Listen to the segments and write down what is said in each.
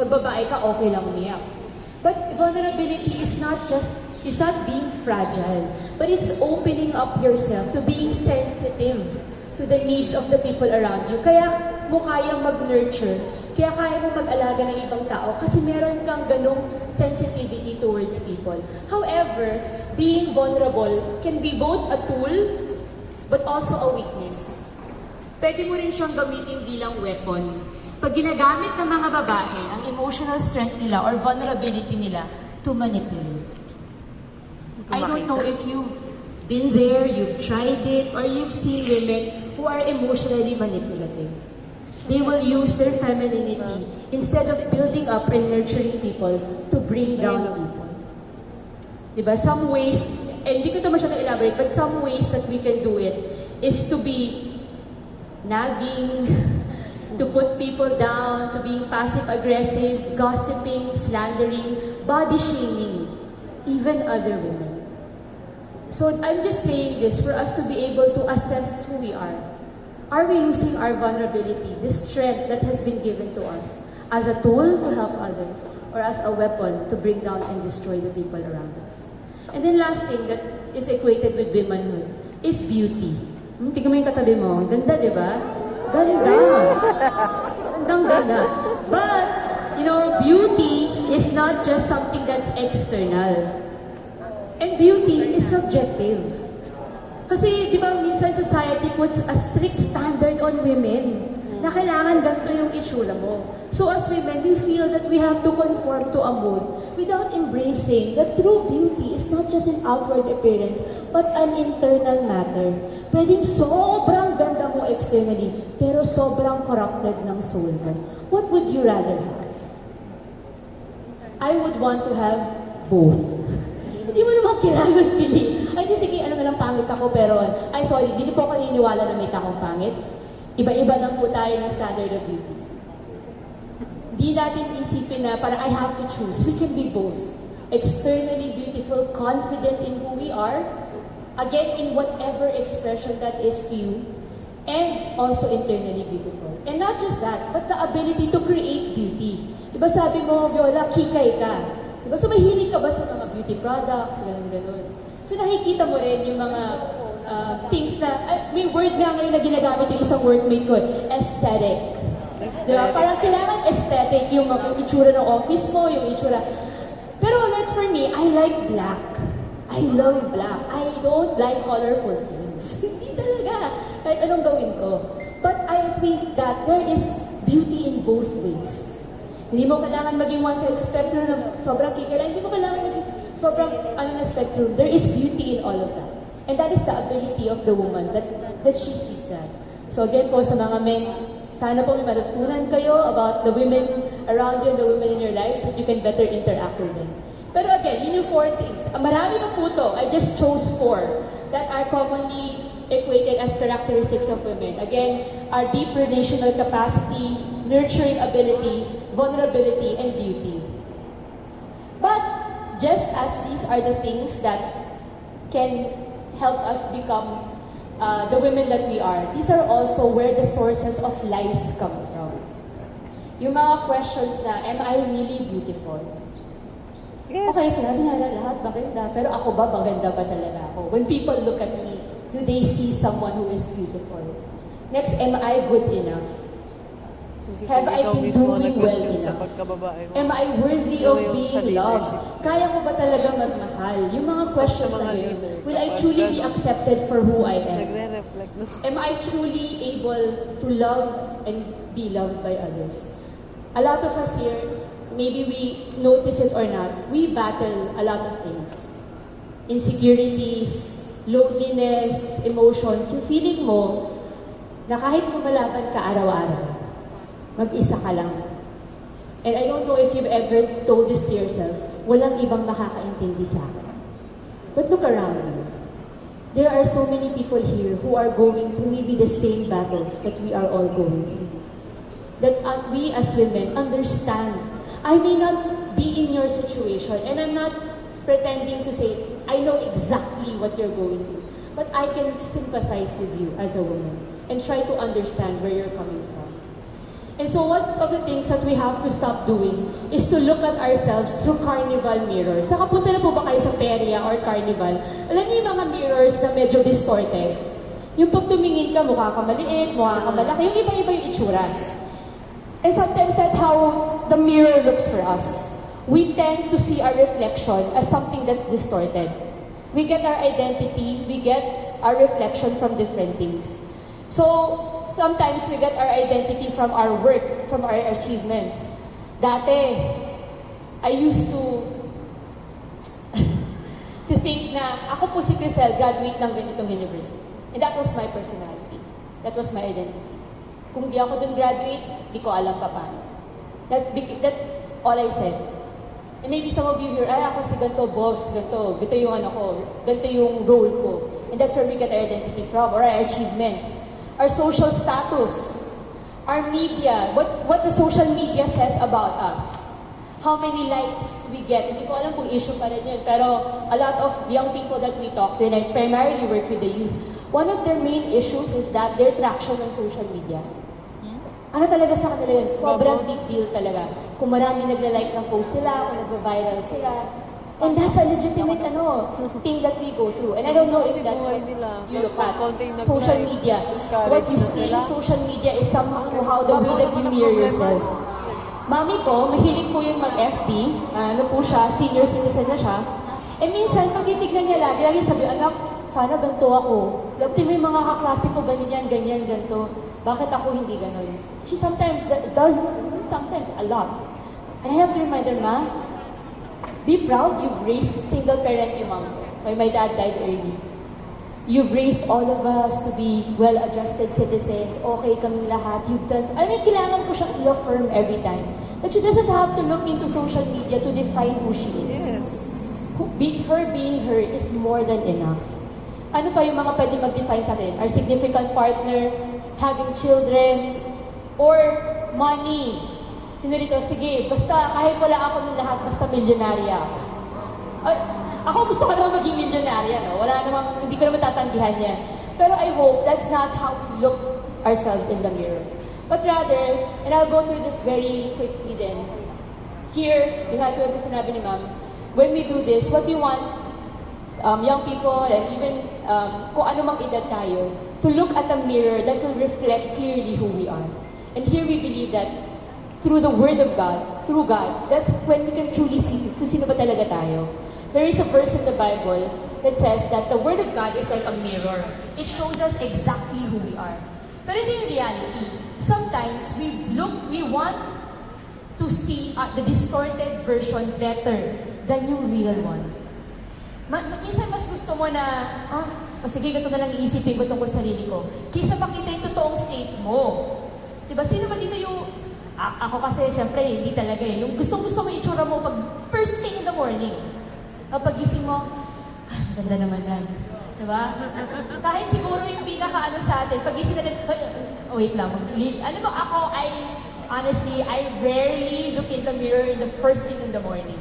Pag babae ka, okay lang umiyak. But vulnerability is not being fragile, but it's opening up yourself to being sensitive to the needs of the people around you. Kaya mo kayang mag-nurture, kaya kaya mo mag-alaga ng ibang tao kasi meron kang ganong sensitivity towards people. However, being vulnerable can be both a tool but also a weakness. Pwede mo rin siyang gamitin bilang weapon. Pag ginagamit ng mga babae ang emotional strength nila or vulnerability nila to manipulate. I don't know if you've been there, you've tried it, or you've seen women who are emotionally manipulative. They will use their femininity instead of building up and nurturing people to bring down people. Diba? Some ways, and hindi ko ito masyadong elaborate, but some ways that we can do it is to be nagging, to put people down, to being passive-aggressive, gossiping, slandering, body-shaming, even other women. So I'm just saying this for us to be able to assess who we are. Are we using our vulnerability, this strength that has been given to us, as a tool to help others, or as a weapon to bring down and destroy the people around us? And then last thing that is equated with womanhood is beauty. Tingnan mo yung katabi mo. Ganda, di ba? Ganda. Gandang-ganda. But, you know, beauty is not just something that's external. And beauty is subjective. Kasi, di ba, minsan society puts a strict standard on women na kailangan ganito yung itsura mo. So as women, we feel that we have to conform to a mold without embracing that true beauty is not just an outward appearance, but an internal matter. Pwedeng sobrang ganda mo externally, pero sobrang corrupted ng soul mo. What would you rather have? I would want to have both. Hindi mo naman kailangan pili. Ay, di sige, alam na lang pangit ako, pero, ay sorry, hindi po ako naniniwala na may takong pangit. Iba-iba lang po tayo ng standard of beauty. Di natin isipin na parang I have to choose. We can be both. Externally beautiful, confident in who we are, again, in whatever expression that is to you, and also internally beautiful. And not just that, but the ability to create beauty. Diba sabi mo, Viola, kikay ka. Diba? So mahilig ka ba sa mga beauty products, gano'n-gano'n. So nakikita mo rin yung mga things na, may word nga ngayon na ginagamit yung isang workmate ko, aesthetic. Diba? Parang kailangan aesthetic yung itsura ng office mo, yung itsura. Pero like for me, I like black. I love black. I don't like colorful things. Hindi talaga. Kahit anong gawin ko. But I think that there is beauty in both ways. Hindi mo kailangan maging one side of the spectrum na sobrang kikila. Hindi mo kailangan maging sobrang na spectrum. There is beauty in all of that. And that is the ability of the woman, that she sees that. So again po sa mga men, sana po may matutunan kayo about the women around you and the women in your lives so that you can better interact with them. Pero again, yun yung 4 things. Marami pa po to. I just chose 4 that are commonly equated as characteristics of women. Again, our deep relational capacity, nurturing ability, vulnerability, and beauty. But just as these are the things that can help us become the women that we are, these are also where the sources of lies come from. Yung mga questions na, am I really beautiful? Yes. Okay, sinabi nga lahat maganda, pero ako ba maganda ba talaga ako? When people look at me, do they see someone who is beautiful? Next, am I good enough? Have I been doing well enough? Am I worthy of being loved? Kaya ko ba talaga magmahal? Yung mga questions na yun, will I truly be accepted for who I am? Am I truly able to love and be loved by others? A lot of us here, maybe we notice it or not, we battle a lot of things. Insecurities, loneliness, emotions, yung feeling mo na kahit lumalaban ka araw-araw, mag-isa ka lang. And I don't know if you've ever told this to yourself, walang ibang makakaintindi sa akin. But look around you. There are so many people here who are going through maybe the same battles that we are all going through. That we as women understand. I may not be in your situation, and I'm not pretending to say, I know exactly what you're going through. But I can sympathize with you as a woman and try to understand where you're coming from. And so one of the things that we have to stop doing is to look at ourselves through carnival mirrors. Nakapunta na po ba kayo sa perya or carnival? Alam niyo yung mga mirrors na medyo distorted? Yung pag tumingin ka, mukha ka maliit, mukha ka malaki, yung iba-iba yung itsura. And sometimes that's how the mirror looks for us. We tend to see our reflection as something that's distorted. We get our identity, we get our reflection from different things. So, sometimes we get our identity from our work, from our achievements. Dati, I used to think na ako po si Crisel, graduate ng ganitong university. And that was my personality. That was my identity. Kung di ako dun graduate, di ko alam pa paano. That's all I said. And maybe some of you here, ako si ganito, boss, ganito yung ano ko, ganito yung role ko. And that's where we get our identity from, or our achievements. Our social status, our media, what the social media says about us. How many likes we get. Hindi ko alam kung issue pa rin yun, pero a lot of young people that we talk to, and I primarily work with the youth, one of their main issues is that their traction on social media. Ano talaga sa kanila yun? Sobrang big deal talaga. Kung marami nagla-like ng post sila, kung nagva-viral sila. And that's a legitimate thing that we go through. And I don't know if that's what you look at. Social media. What you see in social media is somehow the way that you mirror yourself. Mami ko, mahilig po yung mag-FB. Ano po siya, senior citizen na siya. Eh minsan, pag titignan niya lagi sabi, anak, sana ganito ako. Lagti mo yung mga kaklase ko, ganyan, ganito. Bakit ako hindi ganon? She sometimes does, sometimes a lot. And I have to remind her, Ma, be proud you've raised single parent yung mom. My dad died early. You've raised all of us to be well-adjusted citizens. Okay kaming lahat. You've done, kailangan ko siyang i-affirm every time. But she doesn't have to look into social media to define who she is. Yes. Her being her is more than enough. Ano pa yung mga pwede mag-define sa atin? Our significant partner, having children, or money. Sino dito? Sige, basta kahit wala ako ng lahat, basta milyonarya ako. Ako gusto ko naman maging milyonarya, no? Wala namang, hindi ko naman tatanggihan niya. Pero I hope that's not how we look ourselves in the mirror. But rather, and I'll go through this very quickly then. Here, yung nga tulad na sinabi ni Ma'am, when we do this, what we want young people and even kung ano mang edad tayo, to look at a mirror that will reflect clearly who we are. And here we believe that through the Word of God, through God, that's when we can truly see kung sino ba talaga tayo. There is a verse in the Bible that says that the Word of God is like a mirror. It shows us exactly who we are. But in reality, sometimes we want to see the distorted version better than yung real one. Minsan mas gusto mo na, sige, ito na lang iisipin ko tungkol sa sarili ko. Kaysa makita yung totoong state mo. Diba, sino ba dito yung, ako kasi, syempre, hindi talaga eh. Yung gustong-gusto mo itsura mo pag first thing in the morning. Pag gising mo, ganda naman yan. Diba? Kahit siguro yung pinaka-ano sa atin, pag gising natin, wait lang, ano ba ako, honestly, I rarely look in the mirror in the first thing in the morning.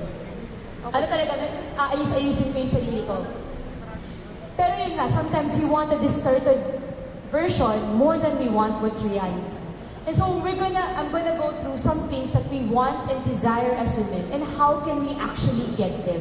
Okay. Ano talaga, ayusin ko yung sarili ko. Pero yun nga, sometimes we want a distorted version more than we want what's reality. And so I'm gonna go through some things that we want and desire as women, and how can we actually get them.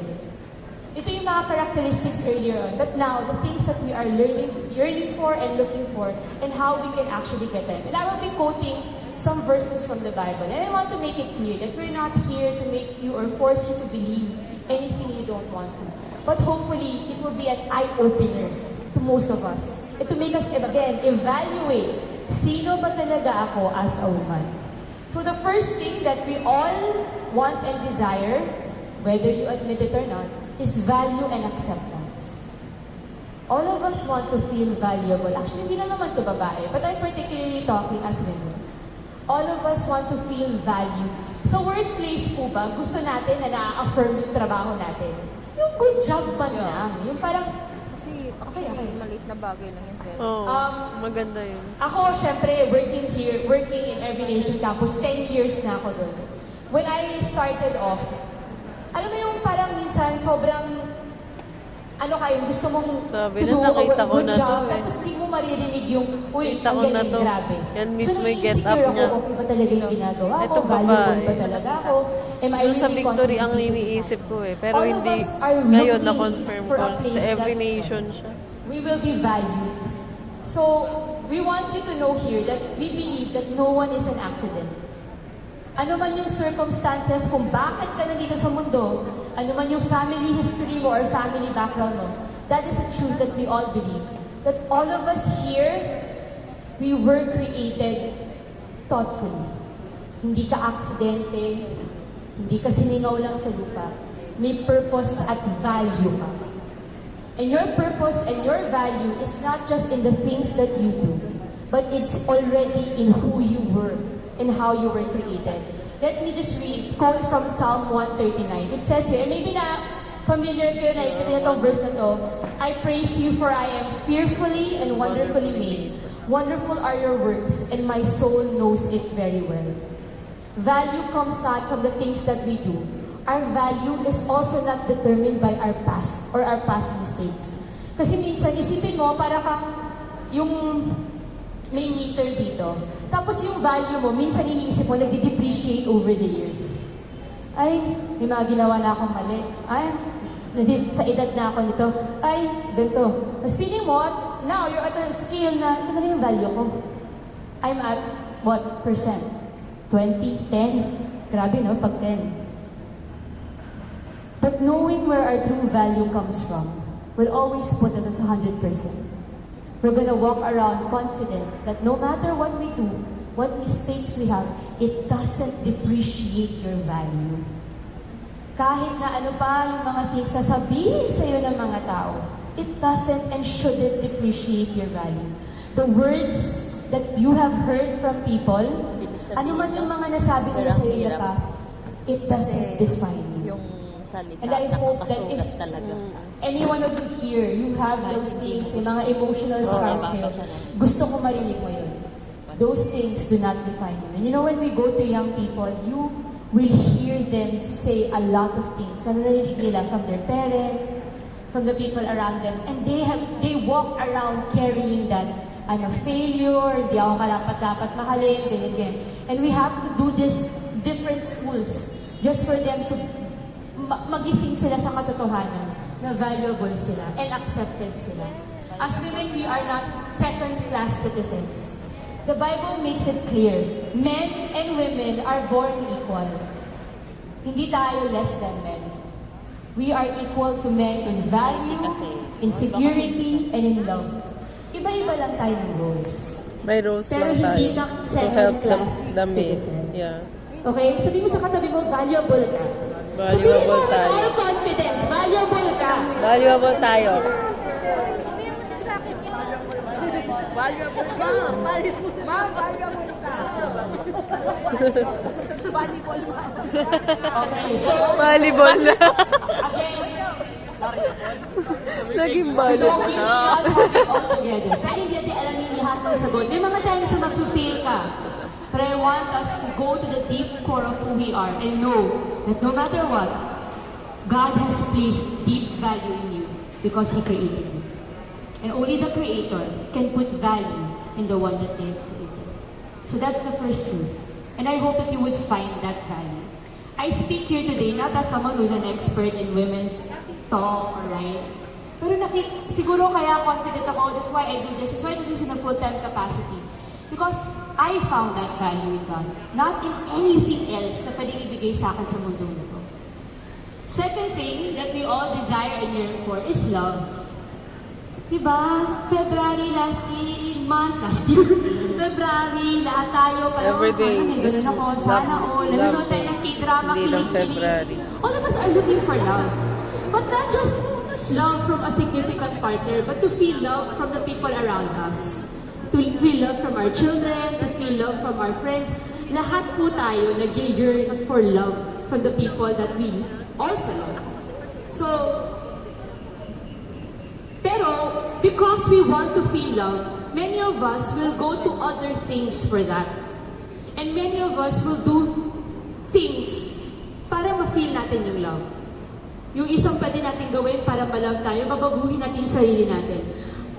Ito yung mga characteristics earlier on, but now, the things that we are yearning for and looking for, and how we can actually get them. And I will be quoting some verses from the Bible. And I want to make it clear that we're not here to make you or force you to believe anything you don't want to. But hopefully, it will be an eye-opener to most of us. And to make us, again, evaluate, sino ba talaga ako as a woman? So the first thing that we all want and desire, whether you admit it or not, is value and acceptance. All of us want to feel valuable. Actually, hindi lang naman to babae, but I'm particularly talking as women. All of us want to feel valued. Sa workplace po ba, gusto natin na na-affirm yung trabaho natin? Yung good job ba lang? Yung parang, Kasi maliit na bagay lang yun. Maganda yun. ako, syempre, working in Every Nation Campus, 10 years na ako doon. When I started off, alam mo yung parang minsan sobrang ano kayo, gusto mong Sabi to na, do a nakita ko good na job, to eh. tapos di mo maririnig yung, uy, Nakita ang ko na galing, to. grabe. Yan mismo yung get nai-insecure up niya. Ako, okay ba talaga yung ginagawa ko? Itong Valuable babae. ba talaga ako? Am I Yung sa really victory ang contributing to iniisip society? ko eh. Pero All of hindi, us are ngayon looking na-confirm for ko. a place Sa every that nation siya. we will be valued. So, we want you to know here that we believe that no one is an accident. Ano man yung circumstances kung bakit ka nandito sa mundo, ano man yung family history mo or family background mo, that is the truth that we all believe. That all of us here, we were created thoughtfully. Hindi ka aksidente, hindi ka siningaw lang sa lupa. May purpose at value ka. And your purpose and your value is not just in the things that you do, but it's already in who you were and how you were created. Let me just read quote from Psalm 139. It says here, maybe na familiar kayo na itong verse na to, I praise you for I am fearfully and wonderfully made. Wonderful are your works, and my soul knows it very well. Value comes not from the things that we do. Our value is also not determined by our past or our past mistakes. Kasi minsan, isipin mo, para kang yung may meter dito. Tapos yung value mo, minsan iniisip mo, nagde-depreciate over the years. Ay, may mga ginawa na akong mali. Ay, sa edad na ako nito. Ay, ganito. Tapos feeling mo, now you're at a scale na, ito na yung value ko. I'm at, what, percent? 20? 10? Grabe, no? Pag 10. But knowing where our true value comes from will always put us 100%. We're gonna walk around confident that no matter what we do, what mistakes we have, it doesn't depreciate your value. Kahit na ano pa yung mga things na sabihin sa'yo ng mga tao, it doesn't and shouldn't depreciate your value. The words that you have heard from people, ano man yung mga nasabi nila sa'yo in the past, it doesn't define you. Yung salita, And I hope that if nakakasugat talaga. any one of you here, you have those things, yung mga emotional scars kayo, gusto ko marinig mo yun. Those things do not define you. And you know, when we go to young people, you will hear them say a lot of things na narinig nila from their parents, from the people around them, and they walk around carrying that failure, hindi ako karapat-dapat mahalin, ganyan. And we have to do this different schools just for them to magising sila sa katotohanan na valuable sila and accepted sila. As women, we are not second-class citizens. The Bible makes it clear, men and women are born equal. Hindi tayo less than men. We are equal to men in value, in security, and in love. Iba-iba lang tayo ng roles. May roles Pero lang tayo. hindi ka To help second-class the men. citizen. Yeah. Okay? Sabi mo sa katabi mo, valuable ka. Valuable Sabihin mo with tayo. all confidence, valuable ka. Valuable tayo. Valuable ka! Valuable ka! Valuable ka! Okay, so, Volleyball na. again, Naging we volleyball. don't feel all together. Pero hindi natin alam yung lahat ng sagot. May mga times na mag-feel ka. But I want us to go to the deep core of who we are and know that no matter what, God has placed deep value in you because He created you. And only the Creator can put value in the one that they have created. So that's the first truth. And I hope that you would find that value. I speak here today not as someone who's an expert in women's talk or rights. Pero siguro kaya confident ako, that's why I do this. That's why I do this in a full-time capacity. Because I found that value in God. Not in anything else na pwedeng ibigay sa akin sa mundo na to. Second thing that we all desire and yearn for is love. Diba? February last year, February, lahat tayo pa Every day sana may is ganun ako, love. sana all. Nanonood Love tayo day. ng K-drama, Hindi lang kilig-kilig. February. All of us are looking for love. But not just love from a significant partner, but to feel love from the people around us. To feel love from our children, to feel love from our friends. Lahat po tayo nag-yearn for love from the people that we also love. So, pero because we want to feel love, many of us will go to other things for that. And many of us will do things para ma-feel natin yung love. Yung isang pwede natin gawin para malove tayo, babaguhin natin yung sarili natin.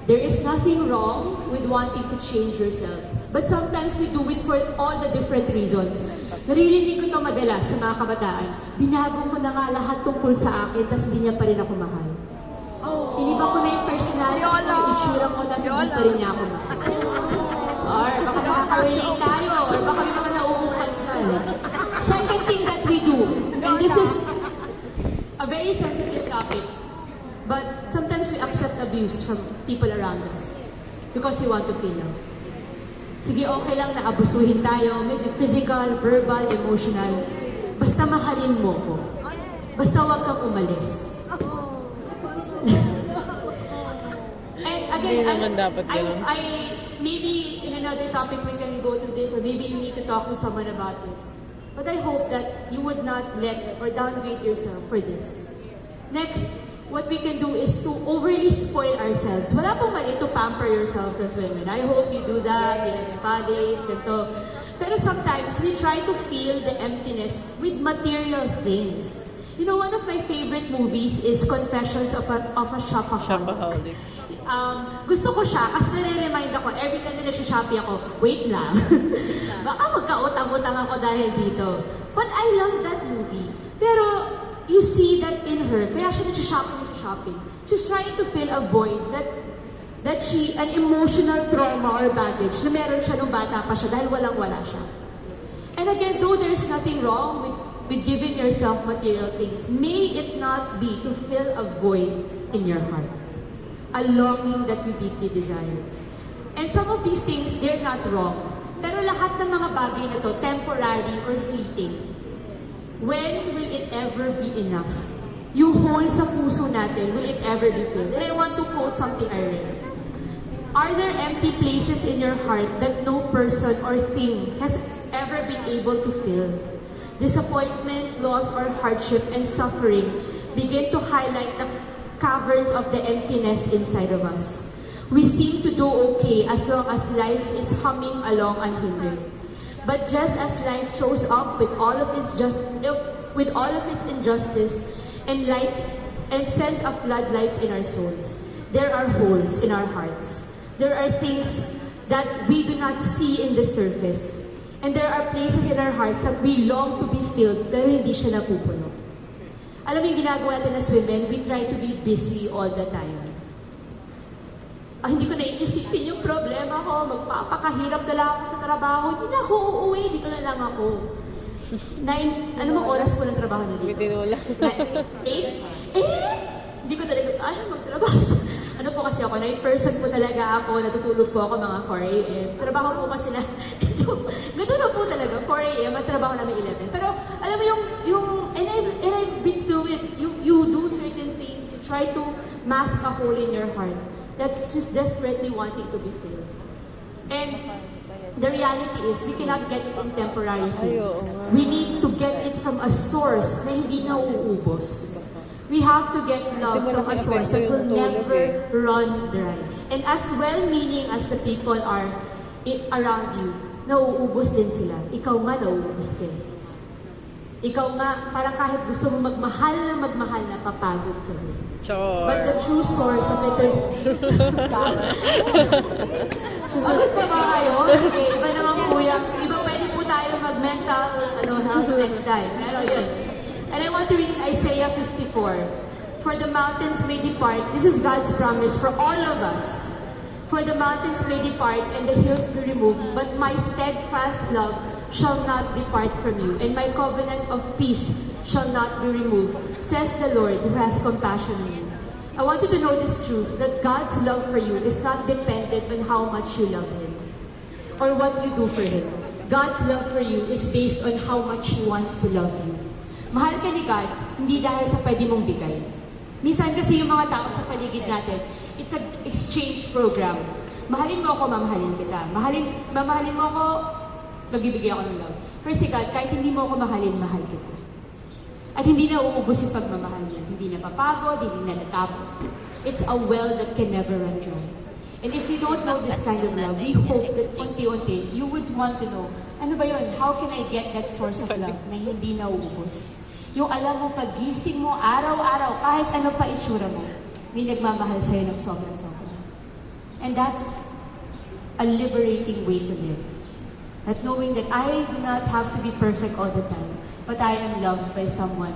There is nothing wrong with wanting to change yourselves. But sometimes we do it for all the different reasons. Naririnig ko ito madalas sa mga kabataan. Binago ko na nga lahat tungkol sa akin, tapos hindi niya pa rin ako mahal. Iniba ko na yung personality ko, yung itsura ko, tapos hindi pa rin niya ako mahal. Or baka nakaka-relate tayo, or baka may mga nauukan ka. Second thing that we do, and this is a very sensitive topic, but sometimes we accept abuse from people around us because we want to feel love. Sige, okay lang na abusuhin tayo, medyo physical, verbal, emotional. Basta mahalin mo ko. Basta huwag kang umalis. And again, Hindi naman dapat ganun. maybe in another topic we can go to this, or maybe you need to talk to someone about this. But I hope that you would not let or downgrade yourself for this. Next, what we can do is to overly spoil ourselves. Wala pong mali to pamper yourselves as women. I hope you do that, you have spa days, ganito. Pero sometimes, we try to fill the emptiness with material things. You know, one of my favorite movies is Confessions of a Shopaholic. Shopaholic. Gusto ko siya kasi nare-remind ako, every time na nagsha-shopping ako, wait lang. Baka magkautang-utang ako dahil dito. But I love that movie. Pero, you see that in her, kaya siya nagsha-shopping. She's trying to fill a void that she, an emotional trauma or baggage na meron siya nung bata pa siya dahil walang-wala siya. And again, though there's nothing wrong with giving yourself material things, may it not be to fill a void in your heart. A longing that you deeply desire. And some of these things, they're not wrong. Pero lahat ng mga bagay na to, temporary or fleeting. When will it ever be enough? Yung hole sa puso natin, will it ever be filled? And I want to quote something I read. Are there empty places in your heart that no person or thing has ever been able to fill? Disappointment, loss, or hardship and suffering begin to highlight the caverns of the emptiness inside of us. We seem to do okay as long as life is humming along unhindered. But just as life shows up with all of its injustice and lights and sense of floodlights in our souls, there are holes in our hearts. There are things that we do not see in the surface. And there are places in our hearts that we long to be filled pero hindi siya napupuno. Alam mo yung ginagawa natin as women, we try to be busy all the time. Hindi ko naiisipin yung problema ko, magpapakahirap na lang ako sa trabaho, hindi na ako uuwi, dito na lang ako. Ano mo oras po ng trabaho niyo dito? Bitinula. 8? Hindi ko talaga, ayaw magtrabaho. Ano po kasi ako, night person po talaga ako, natutulog po ako mga 4 a.m. Trabaho po kasi na, gano'n na po talaga, 4 a.m. at trabaho namin 11. Pero alam mo and I've been through it, you do certain things, you try to mask a hole in your heart that's just desperately wanting to be filled. And the reality is, we cannot get it in temporary things. We need to get it from a source na hindi na uubos. We have to get love from a source that will never run dry. And as well-meaning as the people are around you, nauubos din sila. Ikaw nga nauubos din. Ikaw nga, parang kahit gusto mo magmahal na papagod ka rin. Chor. But the true source of eternity... Agad pa ba kayo? Okay, iba naman po yan. Iba pwede po tayo mag-mental health next time. Pero yun. And I want to read Isaiah 54. For the mountains may depart. This is God's promise for all of us. For the mountains may depart and the hills be removed, but my steadfast love shall not depart from you, and my covenant of peace shall not be removed, says the Lord who has compassion on you. I want you to know this truth, that God's love for you is not dependent on how much you love Him or what you do for Him. God's love for you is based on how much He wants to love you. Mahal ka ni God, hindi dahil sa pwede mong bigay. Minsan kasi yung mga tao sa paligid natin, it's an exchange program. Mahalin mo ako, mamahalin kita. Mamahalin mo ako, magbibigay ako ng love. Pero si God, kahit hindi mo ako mahalin, mahal kita. At hindi na uubos yung pagmamahal niya. Hindi na papagod, hindi na natapos. It's a well that can never run dry. And if you don't know this kind of love, we hope that unti-unti, you would want to know, ano ba yun? How can I get that source of love na hindi nauubos? Yung alam mo, pagising mo, araw-araw, kahit ano pa itsura mo, may nagmamahal sa'yo ng sobra-sobra. And that's a liberating way to live. That knowing that I do not have to be perfect all the time, but I am loved by someone